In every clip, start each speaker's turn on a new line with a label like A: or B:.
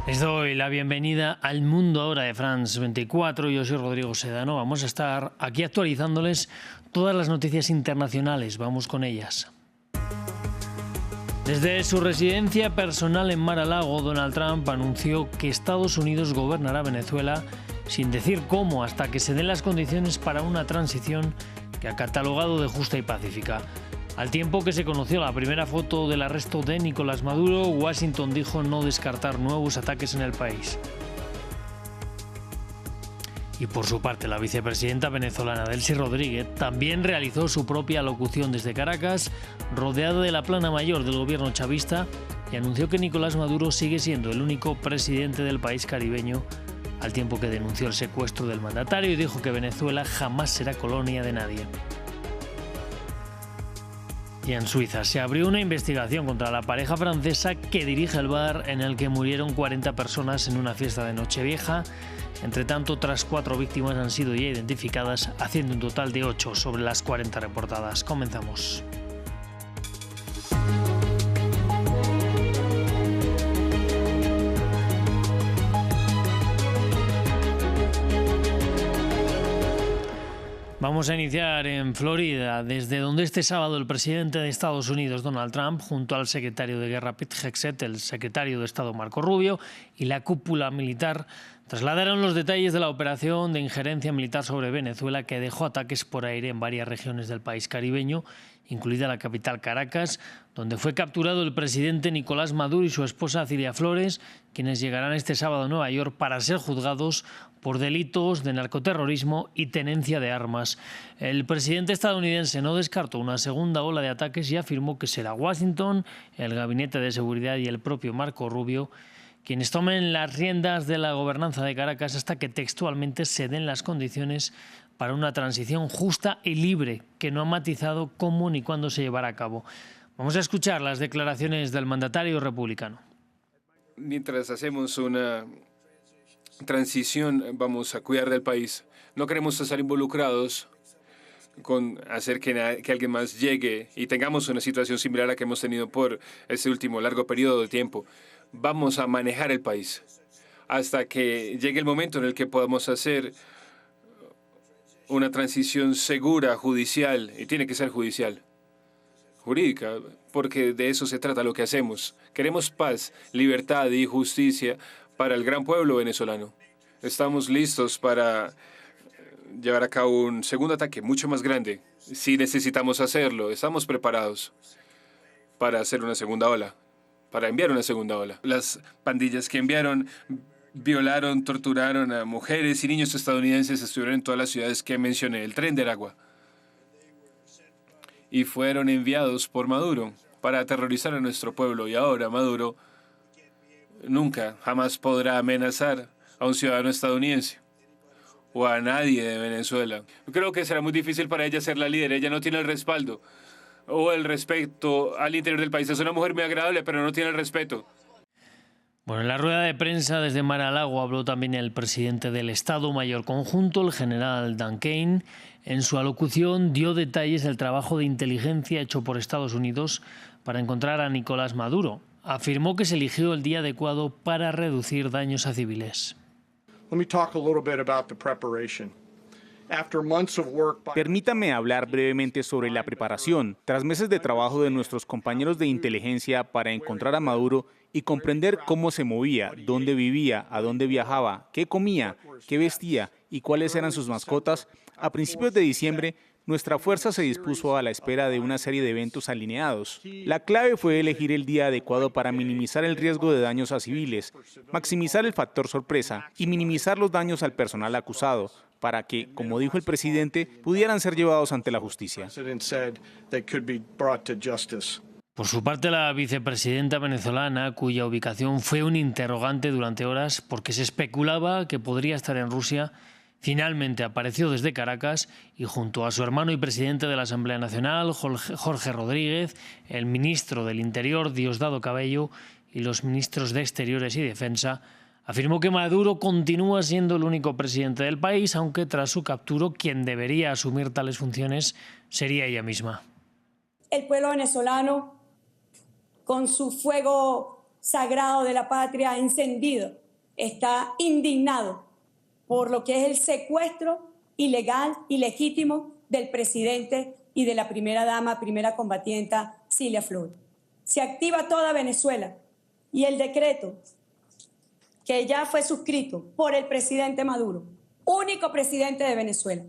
A: Les doy la bienvenida al Mundo Ahora de France 24. Yo soy Rodrigo Sedano. Vamos a estar aquí actualizándoles todas las noticias internacionales. Vamos con ellas. Desde su residencia personal en Mar-a-Lago, Donald Trump anunció que Estados Unidos gobernará Venezuela sin decir cómo, hasta que se den las condiciones para una transición que ha catalogado de justa y pacífica. Al tiempo que se conoció la primera foto del arresto de Nicolás Maduro, Washington dijo no descartar nuevos ataques en el país. Y por su parte, la vicepresidenta venezolana Delcy Rodríguez también realizó su propia alocución desde Caracas, rodeada de la plana mayor del gobierno chavista, y anunció que Nicolás Maduro sigue siendo el único presidente del país caribeño, al tiempo que denunció el secuestro del mandatario y dijo que Venezuela jamás será colonia de nadie. Y en Suiza se abrió una investigación contra la pareja francesa que dirige el bar en el que murieron 40 personas en una fiesta de Nochevieja. Entre tanto, otras 4 víctimas han sido ya identificadas, haciendo un total de 8 sobre las 40 reportadas. Comenzamos. Vamos a iniciar en Florida, desde donde este sábado el presidente de Estados Unidos, Donald Trump, junto al secretario de Guerra Pete Hegseth, el secretario de Estado Marco Rubio y la cúpula militar trasladaron los detalles de la operación de injerencia militar sobre Venezuela que dejó ataques por aire en varias regiones del país caribeño, incluida la capital Caracas, donde fue capturado el presidente Nicolás Maduro y su esposa Cilia Flores, quienes llegarán este sábado a Nueva York para ser juzgados por delitos de narcoterrorismo y tenencia de armas. El presidente estadounidense no descartó una segunda ola de ataques y afirmó que será Washington, el Gabinete de Seguridad y el propio Marco Rubio quienes tomen las riendas de la gobernanza de Caracas hasta que textualmente se den las condiciones para una transición justa y libre, que no ha matizado cómo ni cuándo se llevará a cabo. Vamos a escuchar las declaraciones del mandatario republicano.
B: Mientras hacemos una transición, vamos a cuidar del país. No queremos estar involucrados con hacer que alguien más llegue y tengamos una situación similar a la que hemos tenido por este último largo periodo de tiempo. Vamos a manejar el país hasta que llegue el momento en el que podamos hacer una transición segura, judicial, y tiene que ser judicial, jurídica, porque de eso se trata lo que hacemos. Queremos paz, libertad y justicia para el gran pueblo venezolano. Estamos listos para llevar a cabo un segundo ataque mucho más grande. Si necesitamos hacerlo, estamos preparados para hacer una segunda ola, para enviar una segunda ola. Las pandillas que enviaron violaron, torturaron a mujeres y niños estadounidenses, estuvieron en todas las ciudades que mencioné, el Tren de Aragua, y fueron enviados por Maduro para aterrorizar a nuestro pueblo. Y ahora Maduro nunca, jamás podrá amenazar a un ciudadano estadounidense o a nadie de Venezuela. Creo que será muy difícil para ella ser la líder. Ella no tiene el respaldo o el respeto al interior del país. Es una mujer muy agradable, pero no tiene el respeto.
A: Bueno, en la rueda de prensa desde Mar-a-Lago habló también el presidente del Estado Mayor Conjunto, el general Dan Kane. En su alocución dio detalles del trabajo de inteligencia hecho por Estados Unidos para encontrar a Nicolás Maduro. Afirmó que se eligió el día adecuado para reducir daños a civiles.
C: Permítame hablar brevemente sobre la preparación. Tras meses de trabajo de nuestros compañeros de inteligencia para encontrar a Maduro y comprender cómo se movía, dónde vivía, a dónde viajaba, qué comía, qué vestía y cuáles eran sus mascotas, a principios de diciembre, nuestra fuerza se dispuso a la espera de una serie de eventos alineados. La clave fue elegir el día adecuado para minimizar el riesgo de daños a civiles, maximizar el factor sorpresa y minimizar los daños al personal acusado, para que, como dijo el presidente, pudieran ser llevados ante la justicia.
A: Por su parte, la vicepresidenta venezolana, cuya ubicación fue un interrogante durante horas porque se especulaba que podría estar en Rusia, finalmente apareció desde Caracas y junto a su hermano y presidente de la Asamblea Nacional, Jorge Rodríguez, el ministro del Interior, Diosdado Cabello, y los ministros de Exteriores y Defensa, afirmó que Maduro continúa siendo el único presidente del país, aunque tras su captura quien debería asumir tales funciones sería ella misma.
D: El pueblo venezolano, con su fuego sagrado de la patria encendido, está indignado por lo que es el secuestro ilegal, ilegítimo del presidente y de la primera dama, primera combatienta, Cilia Flores. Se activa toda Venezuela y el decreto que ya fue suscrito por el presidente Maduro, único presidente de Venezuela.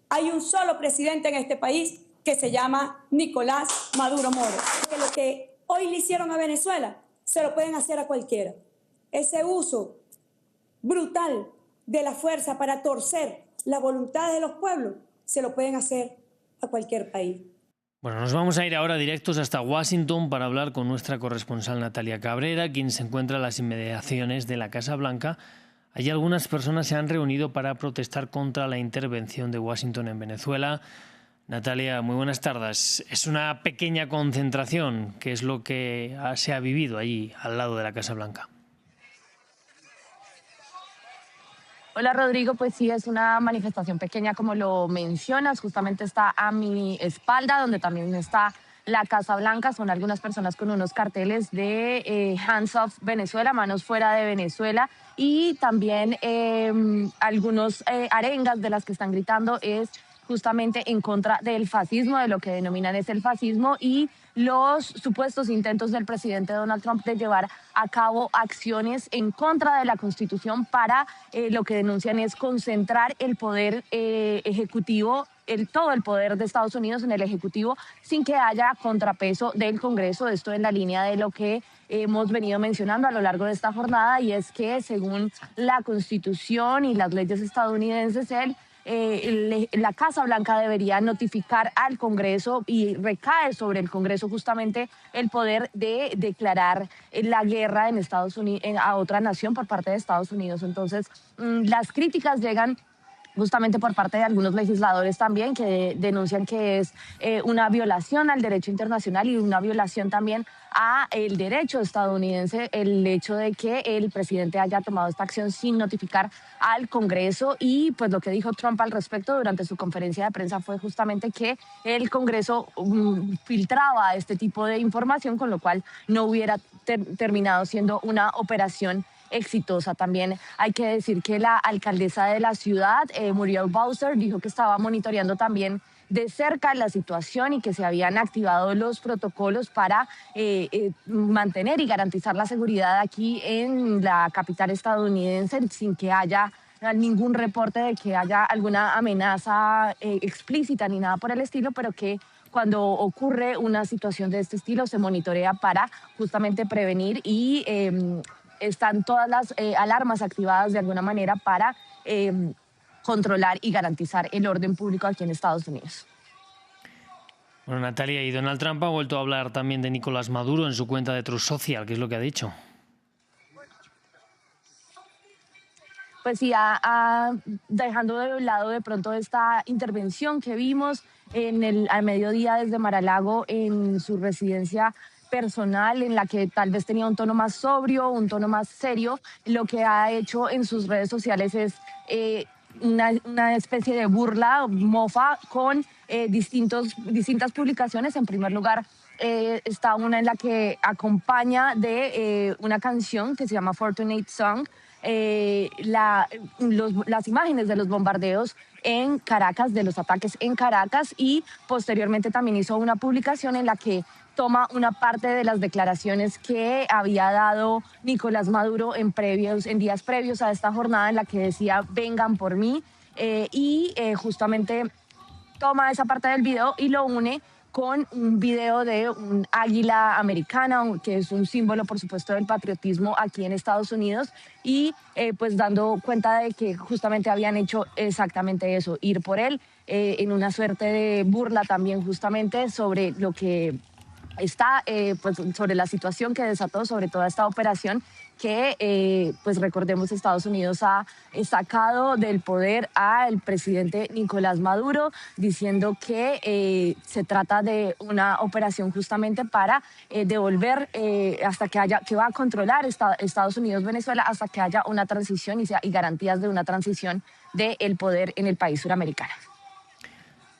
D: Hay un solo presidente en este país que se llama Nicolás Maduro Moro. Que lo que hoy le hicieron a Venezuela se lo pueden hacer a cualquiera. Ese uso brutal de la fuerza para torcer la voluntad de los pueblos se lo pueden hacer a cualquier país.
A: Bueno, nos vamos a ir ahora directos hasta Washington para hablar con nuestra corresponsal Natalia Cabrera, quien se encuentra en las inmediaciones de la Casa Blanca. Allí algunas personas se han reunido para protestar contra la intervención de Washington en Venezuela. Natalia, muy buenas tardes. Es una pequeña concentración, que es lo que se ha vivido allí, al lado de la Casa Blanca.
E: Hola Rodrigo, pues sí, es una manifestación pequeña como lo mencionas, justamente está a mi espalda, donde también está la Casa Blanca. Son algunas personas con unos carteles de Hands Off Venezuela, manos fuera de Venezuela, y también algunos arengas de las que están gritando es justamente en contra del fascismo, de lo que denominan es el fascismo, y los supuestos intentos del presidente Donald Trump de llevar a cabo acciones en contra de la Constitución para lo que denuncian es concentrar el poder ejecutivo, todo el poder de Estados Unidos en el Ejecutivo, sin que haya contrapeso del Congreso. Esto en la línea de lo que hemos venido mencionando a lo largo de esta jornada, y es que según la Constitución y las leyes estadounidenses, la Casa Blanca debería notificar al Congreso, y recae sobre el Congreso justamente el poder de declarar la guerra en Estados Unidos a otra nación por parte de Estados Unidos. Entonces, las críticas llegan justamente por parte de algunos legisladores también, que denuncian que es una violación al derecho internacional y una violación también a el derecho estadounidense el hecho de que el presidente haya tomado esta acción sin notificar al Congreso. Y pues lo que dijo Trump al respecto durante su conferencia de prensa fue justamente que el Congreso filtraba este tipo de información, con lo cual no hubiera terminado siendo una operación exitosa. También hay que decir que la alcaldesa de la ciudad, Muriel Bowser, dijo que estaba monitoreando también de cerca la situación y que se habían activado los protocolos para mantener y garantizar la seguridad aquí en la capital estadounidense, sin que haya ningún reporte de que haya alguna amenaza explícita ni nada por el estilo, pero que cuando ocurre una situación de este estilo se monitorea para justamente prevenir, y están todas las alarmas activadas de alguna manera para controlar y garantizar el orden público aquí en Estados Unidos.
A: Bueno, Natalia, y Donald Trump ha vuelto a hablar también de Nicolás Maduro en su cuenta de Truth Social. ¿Qué es lo que ha dicho?
E: Pues sí, dejando de lado de pronto esta intervención que vimos al mediodía desde Mar-a-Lago en su residencia personal, en la que tal vez tenía un tono más sobrio, un tono más serio, lo que ha hecho en sus redes sociales es una especie de burla, mofa, con distintas publicaciones. En primer lugar, está una en la que acompaña de una canción que se llama Fortunate Song, las imágenes de los bombardeos en Caracas, de los ataques en Caracas, y posteriormente también hizo una publicación en la que toma una parte de las declaraciones que había dado Nicolás Maduro en días previos a esta jornada, en la que decía vengan por mí, y justamente toma esa parte del video y lo une con un video de un águila americana, que es un símbolo, por supuesto, del patriotismo aquí en Estados Unidos, y pues dando cuenta de que justamente habían hecho exactamente eso, ir por él, en una suerte de burla también justamente sobre lo que está, pues sobre la situación que desató, sobre toda esta operación que, pues recordemos, Estados Unidos ha sacado del poder al presidente Nicolás Maduro, diciendo que se trata de una operación justamente para devolver, que va a controlar Estados Unidos, Venezuela, hasta que haya una transición y garantías de una transición del poder en el país suramericano.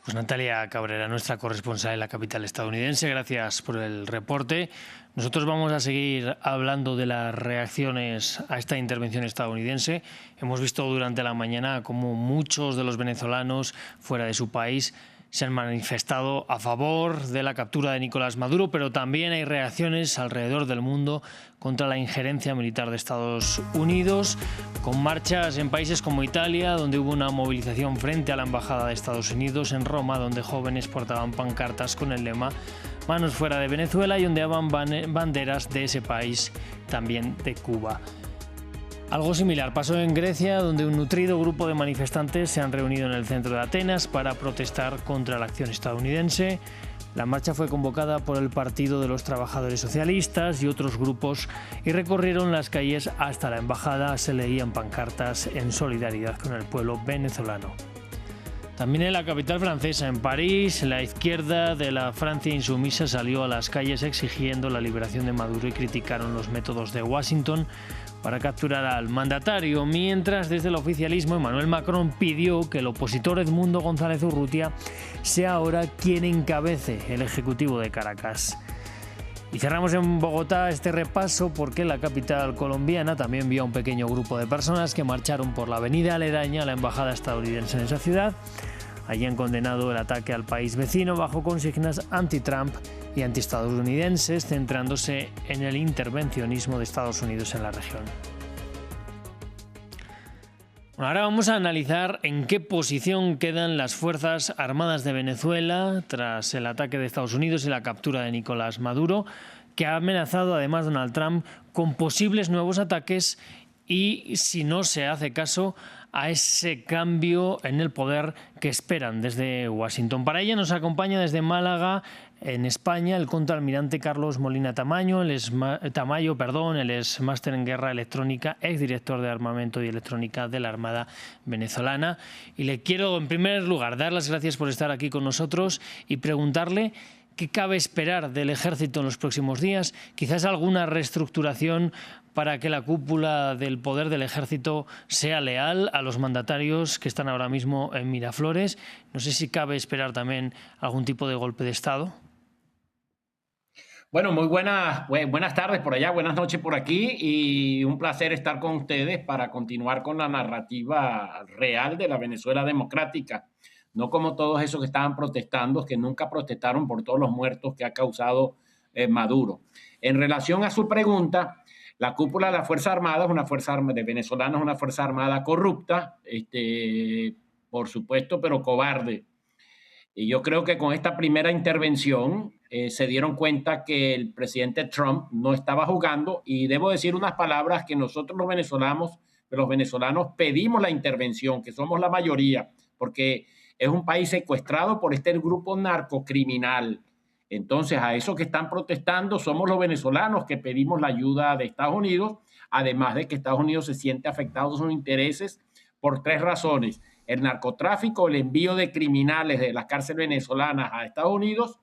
A: Pues Natalia Cabrera, nuestra corresponsal en la capital estadounidense, gracias por el reporte. Nosotros vamos a seguir hablando de las reacciones a esta intervención estadounidense. Hemos visto durante la mañana cómo muchos de los venezolanos fuera de su país se han manifestado a favor de la captura de Nicolás Maduro, pero también hay reacciones alrededor del mundo contra la injerencia militar de Estados Unidos, con marchas en países como Italia, donde hubo una movilización frente a la Embajada de Estados Unidos, en Roma, donde jóvenes portaban pancartas con el lema "Manos fuera de Venezuela" y ondeaban banderas de ese país, también de Cuba. Algo similar pasó en Grecia, donde un nutrido grupo de manifestantes se han reunido en el centro de Atenas para protestar contra la acción estadounidense. La marcha fue convocada por el Partido de los Trabajadores Socialistas y otros grupos y recorrieron las calles hasta la embajada. Se leían pancartas en solidaridad con el pueblo venezolano. También en la capital francesa, en París, la izquierda de la Francia insumisa salió a las calles exigiendo la liberación de Maduro y criticaron los métodos de Washington para capturar al mandatario, mientras desde el oficialismo Emmanuel Macron pidió que el opositor Edmundo González Urrutia sea ahora quien encabece el Ejecutivo de Caracas. Y cerramos en Bogotá este repaso porque la capital colombiana también vio a un pequeño grupo de personas que marcharon por la avenida aledaña a la embajada estadounidense en esa ciudad. Allí han condenado el ataque al país vecino bajo consignas anti-Trump y antiestadounidenses, centrándose en el intervencionismo de Estados Unidos en la región. Ahora vamos a analizar en qué posición quedan las Fuerzas Armadas de Venezuela tras el ataque de Estados Unidos y la captura de Nicolás Maduro, que ha amenazado además Donald Trump con posibles nuevos ataques y, si no se hace caso, a ese cambio en el poder que esperan desde Washington. Para ella nos acompaña desde Málaga, en España, el contraalmirante Carlos Molina Tamayo, él es máster en guerra electrónica, exdirector de armamento y electrónica de la Armada venezolana. Y le quiero, en primer lugar, dar las gracias por estar aquí con nosotros y preguntarle qué cabe esperar del ejército en los próximos días, quizás alguna reestructuración para que la cúpula del poder del ejército sea leal a los mandatarios que están ahora mismo en Miraflores. No sé si cabe esperar también algún tipo de golpe de Estado.
F: Bueno, muy buenas tardes por allá, buenas noches por aquí y un placer estar con ustedes para continuar con la narrativa real de la Venezuela democrática, no como todos esos que estaban protestando, que nunca protestaron por todos los muertos que ha causado Maduro. En relación a su pregunta, la cúpula de la Fuerza Armada es una fuerza de venezolanos, una fuerza armada corrupta, por supuesto, pero cobarde. Y yo creo que con esta primera intervención se dieron cuenta que el presidente Trump no estaba jugando, y debo decir unas palabras que nosotros los venezolanos pedimos la intervención, que somos la mayoría, porque es un país secuestrado por este grupo narcocriminal. Entonces, a esos que están protestando somos los venezolanos que pedimos la ayuda de Estados Unidos, además de que Estados Unidos se siente afectado a sus intereses por tres razones: el narcotráfico, el envío de criminales de las cárceles venezolanas a Estados Unidos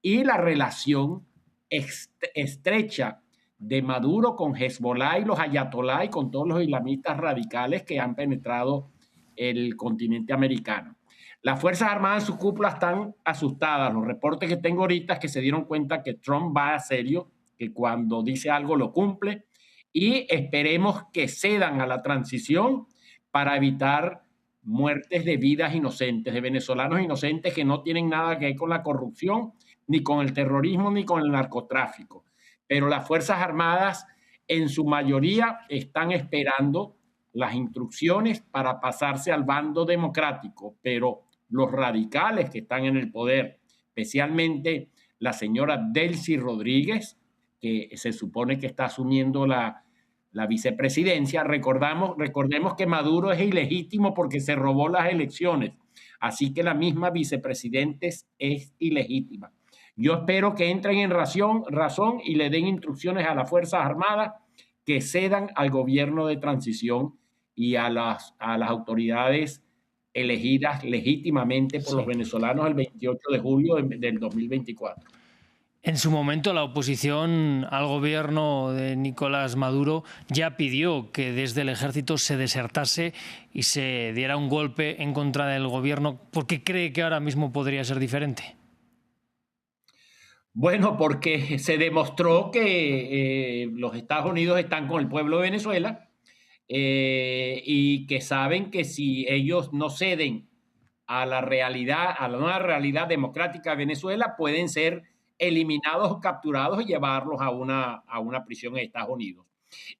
F: y la relación estrecha de Maduro con Hezbollah y los ayatolá y con todos los islamistas radicales que han penetrado el continente americano. Las Fuerzas Armadas en su cúpula están asustadas. Los reportes que tengo ahorita es que se dieron cuenta que Trump va a serio, que cuando dice algo lo cumple, y esperemos que cedan a la transición para evitar muertes de vidas inocentes, de venezolanos inocentes que no tienen nada que ver con la corrupción, ni con el terrorismo, ni con el narcotráfico. Pero las Fuerzas Armadas en su mayoría están esperando las instrucciones para pasarse al bando democrático, pero los radicales que están en el poder, especialmente la señora Delcy Rodríguez, que se supone que está asumiendo la vicepresidencia. Recordemos que Maduro es ilegítimo porque se robó las elecciones, así que la misma vicepresidenta es ilegítima. Yo espero que entren en razón y le den instrucciones a las Fuerzas Armadas que cedan al gobierno de transición y a las autoridades elegidas legítimamente por los venezolanos el 28 de julio del 2024.
A: En su momento, la oposición al gobierno de Nicolás Maduro ya pidió que desde el ejército se desertase y se diera un golpe en contra del gobierno. ¿Por qué cree que ahora mismo podría ser diferente?
F: Bueno, porque se demostró que los Estados Unidos están con el pueblo de Venezuela y que saben que si ellos no ceden a la realidad, a la nueva realidad democrática de Venezuela, pueden ser eliminados o capturados y llevarlos a una prisión en Estados Unidos.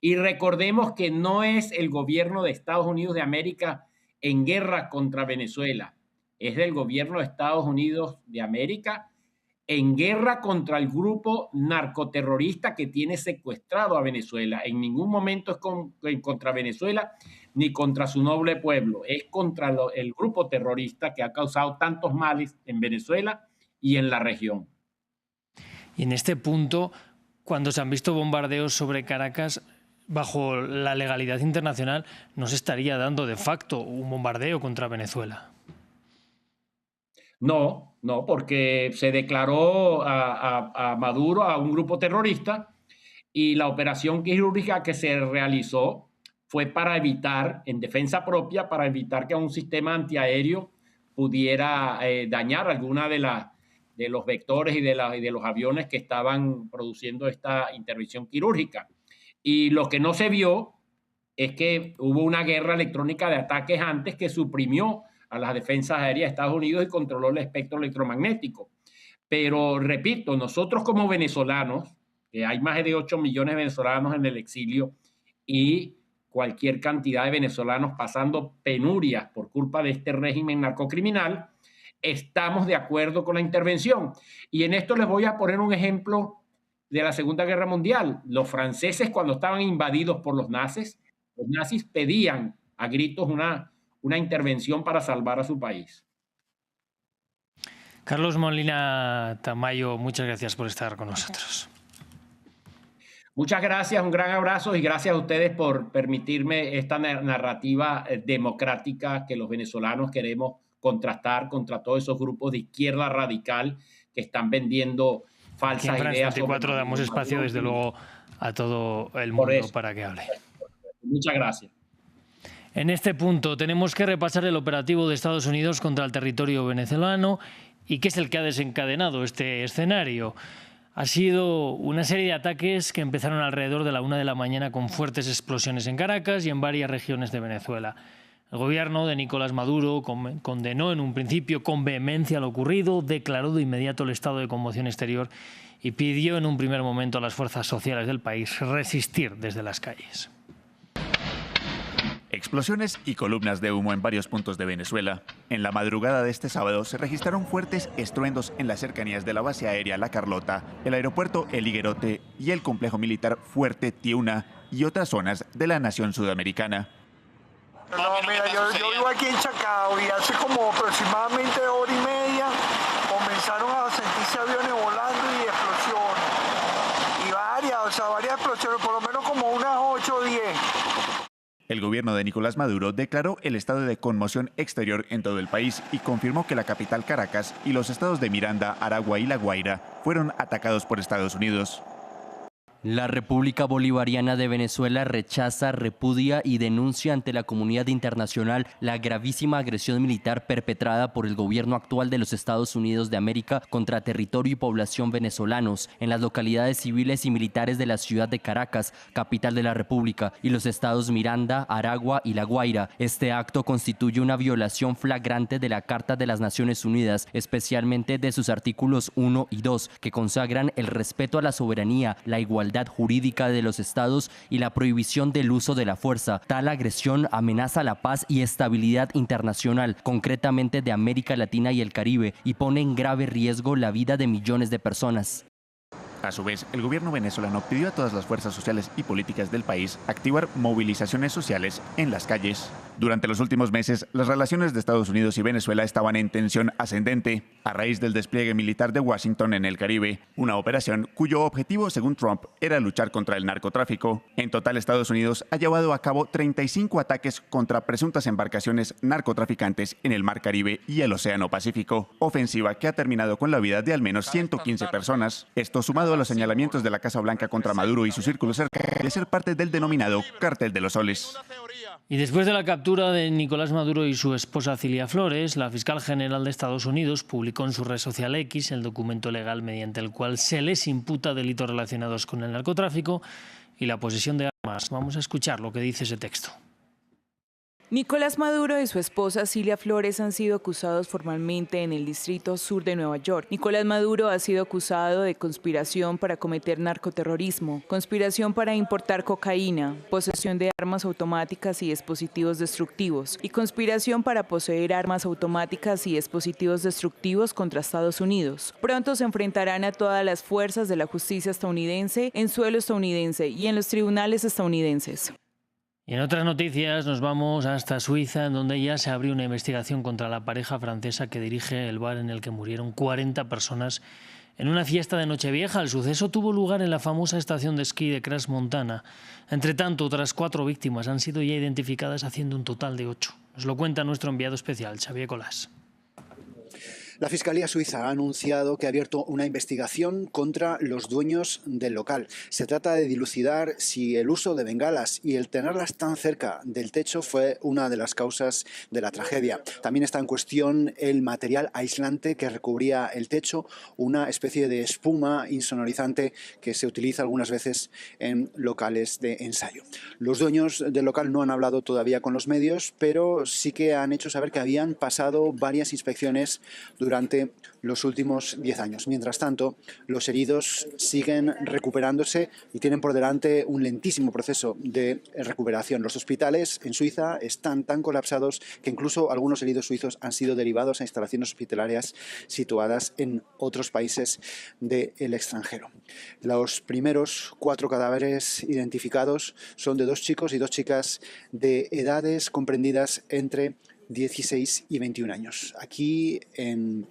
F: Y recordemos que no es el gobierno de Estados Unidos de América en guerra contra Venezuela, es del gobierno de Estados Unidos de América en guerra contra el grupo narcoterrorista que tiene secuestrado a Venezuela. En ningún momento es contra Venezuela ni contra su noble pueblo, es contra el grupo terrorista que ha causado tantos males en Venezuela y en la región.
A: Y en este punto, cuando se han visto bombardeos sobre Caracas, bajo la legalidad internacional, no se estaría dando de facto un bombardeo contra Venezuela.
F: No, porque se declaró a Maduro a un grupo terrorista y la operación quirúrgica que se realizó fue para evitar, en defensa propia, para evitar que un sistema antiaéreo pudiera dañar alguna de los vectores y de los aviones que estaban produciendo esta intervención quirúrgica. Y lo que no se vio es que hubo una guerra electrónica de ataques antes que suprimió a las defensas aéreas de Estados Unidos y controló el espectro electromagnético. Pero, repito, nosotros como venezolanos, que hay más de 8 millones de venezolanos en el exilio y cualquier cantidad de venezolanos pasando penurias por culpa de este régimen narcocriminal, estamos de acuerdo con la intervención. Y en esto les voy a poner un ejemplo de la Segunda Guerra Mundial. Los franceses, cuando estaban invadidos por los nazis pedían a gritos una intervención para salvar a su país.
A: Carlos Molina Tamayo, muchas gracias por estar con nosotros.
F: Muchas gracias, un gran abrazo y gracias a ustedes por permitirme esta narrativa democrática que los venezolanos queremos contrastar contra todos esos grupos de izquierda radical que están vendiendo falsas ideas.
A: En France 24 damos espacio, desde luego, a todo el mundo para que hable.
F: Muchas gracias.
A: En este punto tenemos que repasar el operativo de Estados Unidos contra el territorio venezolano y qué es el que ha desencadenado este escenario. Ha sido una serie de ataques que empezaron alrededor de la 1 de la mañana con fuertes explosiones en Caracas y en varias regiones de Venezuela. El gobierno de Nicolás Maduro condenó en un principio con vehemencia lo ocurrido, declaró de inmediato el estado de conmoción exterior y pidió en un primer momento a las fuerzas sociales del país resistir desde las calles.
G: Explosiones y columnas de humo en varios puntos de Venezuela. En la madrugada de este sábado se registraron fuertes estruendos en las cercanías de la base aérea La Carlota, el aeropuerto El Higuerote y el complejo militar Fuerte Tiuna y otras zonas de la nación sudamericana.
H: No, mira, yo vivo aquí en Chacao y hace como aproximadamente hora y media comenzaron a sentirse aviones volando y explosiones. Y varias explosiones, por lo menos como unas 8 o 10.
G: El gobierno de Nicolás Maduro declaró el estado de conmoción exterior en todo el país y confirmó que la capital Caracas y los estados de Miranda, Aragua y La Guaira fueron atacados por Estados Unidos.
I: La República Bolivariana de Venezuela rechaza, repudia y denuncia ante la comunidad internacional la gravísima agresión militar perpetrada por el gobierno actual de los Estados Unidos de América contra territorio y población venezolanos en las localidades civiles y militares de la ciudad de Caracas, capital de la República, y los estados Miranda, Aragua y La Guaira. Este acto constituye una violación flagrante de la Carta de las Naciones Unidas, especialmente de sus artículos 1 y 2, que consagran el respeto a la soberanía, la igualdad jurídica de los estados y la prohibición del uso de la fuerza. Tal agresión amenaza la paz y estabilidad internacional, concretamente de América Latina y el Caribe, y pone en grave riesgo la vida de millones de personas.
G: A su vez, el gobierno venezolano pidió a todas las fuerzas sociales y políticas del país activar movilizaciones sociales en las calles. Durante los últimos meses, las relaciones de Estados Unidos y Venezuela estaban en tensión ascendente a raíz del despliegue militar de Washington en el Caribe, una operación cuyo objetivo, según Trump, era luchar contra el narcotráfico. En total, Estados Unidos ha llevado a cabo 35 ataques contra presuntas embarcaciones narcotraficantes en el Mar Caribe y el Océano Pacífico, ofensiva que ha terminado con la vida de al menos 115 personas. Esto sumado a los señalamientos de la Casa Blanca contra Maduro y su círculo cercano de ser parte del denominado Cártel de los Soles.
A: Y después de la captura de Nicolás Maduro y su esposa Cilia Flores, la fiscal general de Estados Unidos publicó en su red social X el documento legal mediante el cual se les imputa delitos relacionados con el narcotráfico y la posesión de armas. Vamos a escuchar lo que dice ese texto.
J: Nicolás Maduro y su esposa Cilia Flores han sido acusados formalmente en el Distrito Sur de Nueva York. Nicolás Maduro ha sido acusado de conspiración para cometer narcoterrorismo, conspiración para importar cocaína, posesión de armas automáticas y dispositivos destructivos, y conspiración para poseer armas automáticas y dispositivos destructivos contra Estados Unidos. Pronto se enfrentarán a todas las fuerzas de la justicia estadounidense, en suelo estadounidense y en los tribunales estadounidenses.
A: Y en otras noticias nos vamos hasta Suiza, en donde ya se abrió una investigación contra la pareja francesa que dirige el bar en el que murieron 40 personas en una fiesta de Nochevieja. El suceso tuvo lugar en la famosa estación de esquí de Crans-Montana. Entre tanto, otras 4 víctimas han sido ya identificadas, haciendo un total de 8. Nos lo cuenta nuestro enviado especial, Xavier Colás.
K: La Fiscalía Suiza ha anunciado que ha abierto una investigación contra los dueños del local. Se trata de dilucidar si el uso de bengalas y el tenerlas tan cerca del techo fue una de las causas de la tragedia. También está en cuestión el material aislante que recubría el techo, una especie de espuma insonorizante que se utiliza algunas veces en locales de ensayo. Los dueños del local no han hablado todavía con los medios, pero sí que han hecho saber que habían pasado varias inspecciones durante los últimos 10 años. Mientras tanto, los heridos siguen recuperándose y tienen por delante un lentísimo proceso de recuperación. Los hospitales en Suiza están tan colapsados que incluso algunos heridos suizos han sido derivados a instalaciones hospitalarias situadas en otros países del extranjero. Los primeros 4 cadáveres identificados son de 2 chicos y 2 chicas de edades comprendidas entre 16 y 21 años. Aquí, en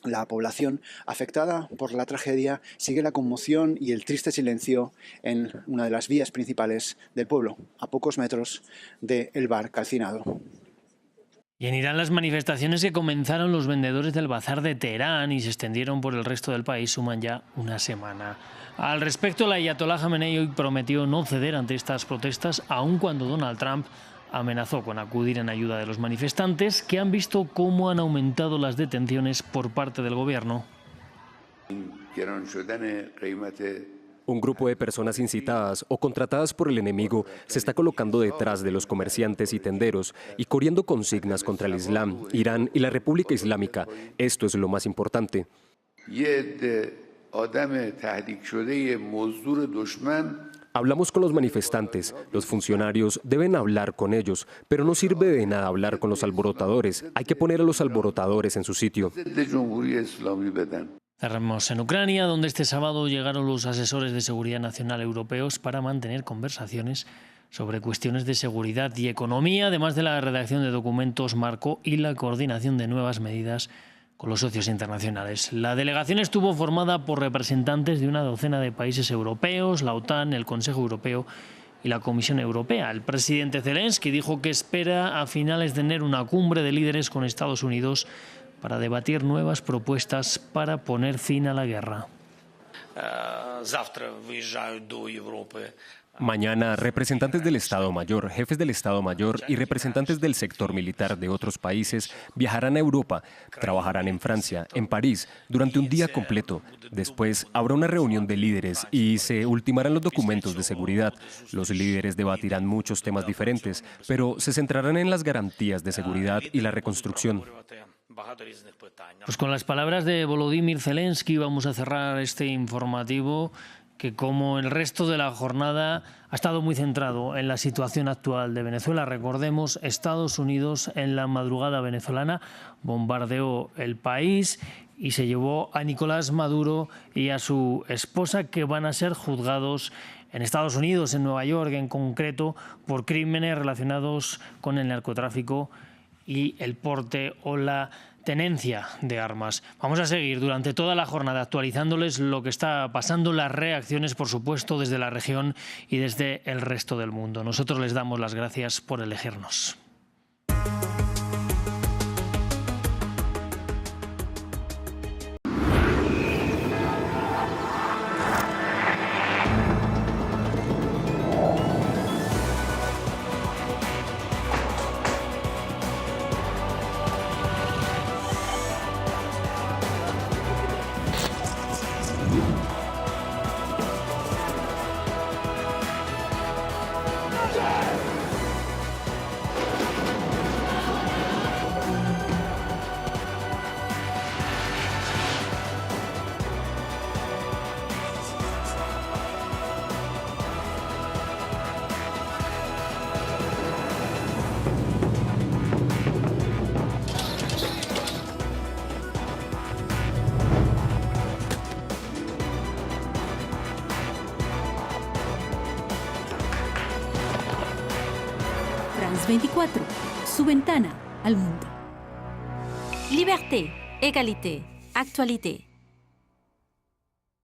K: la población afectada por la tragedia, sigue la conmoción y el triste silencio en una de las vías principales del pueblo, a pocos metros del bar calcinado.
A: Y en Irán, las manifestaciones que comenzaron los vendedores del bazar de Teherán y se extendieron por el resto del país suman ya una semana. Al respecto, el ayatolá Jamenei hoy prometió no ceder ante estas protestas, aun cuando Donald Trump amenazó con acudir en ayuda de los manifestantes, que han visto cómo han aumentado las detenciones por parte del gobierno.
L: Un grupo de personas incitadas o contratadas por el enemigo se está colocando detrás de los comerciantes y tenderos y corriendo consignas contra el Islam, Irán y la República Islámica. Esto es lo más importante. Hablamos con los manifestantes, los funcionarios deben hablar con ellos, pero no sirve de nada hablar con los alborotadores, hay que poner a los alborotadores en su sitio.
A: Cerramos en Ucrania, donde este sábado llegaron los asesores de seguridad nacional europeos para mantener conversaciones sobre cuestiones de seguridad y economía, además de la redacción de documentos marco y la coordinación de nuevas medidas con los socios internacionales. La delegación estuvo formada por representantes de una docena de países europeos, la OTAN, el Consejo Europeo y la Comisión Europea. El presidente Zelensky dijo que espera a finales de enero una cumbre de líderes con Estados Unidos para debatir nuevas propuestas para poner fin a la guerra.
L: Mañana, representantes del Estado Mayor, jefes del Estado Mayor y representantes del sector militar de otros países viajarán a Europa, trabajarán en Francia, en París, durante un día completo. Después habrá una reunión de líderes y se ultimarán los documentos de seguridad. Los líderes debatirán muchos temas diferentes, pero se centrarán en las garantías de seguridad y la reconstrucción.
A: Pues con las palabras de Volodymyr Zelensky vamos a cerrar este informativo, que como el resto de la jornada ha estado muy centrado en la situación actual de Venezuela. Recordemos, Estados Unidos en la madrugada venezolana bombardeó el país y se llevó a Nicolás Maduro y a su esposa, que van a ser juzgados en Estados Unidos, en Nueva York en concreto, por crímenes relacionados con el narcotráfico y el porte o la tenencia de armas. Vamos a seguir durante toda la jornada actualizándoles lo que está pasando, las reacciones, por supuesto, desde la región y desde el resto del mundo. Nosotros les damos las gracias por elegirnos.
M: France 24, su ventana al mundo. Liberté, égalité, actualité.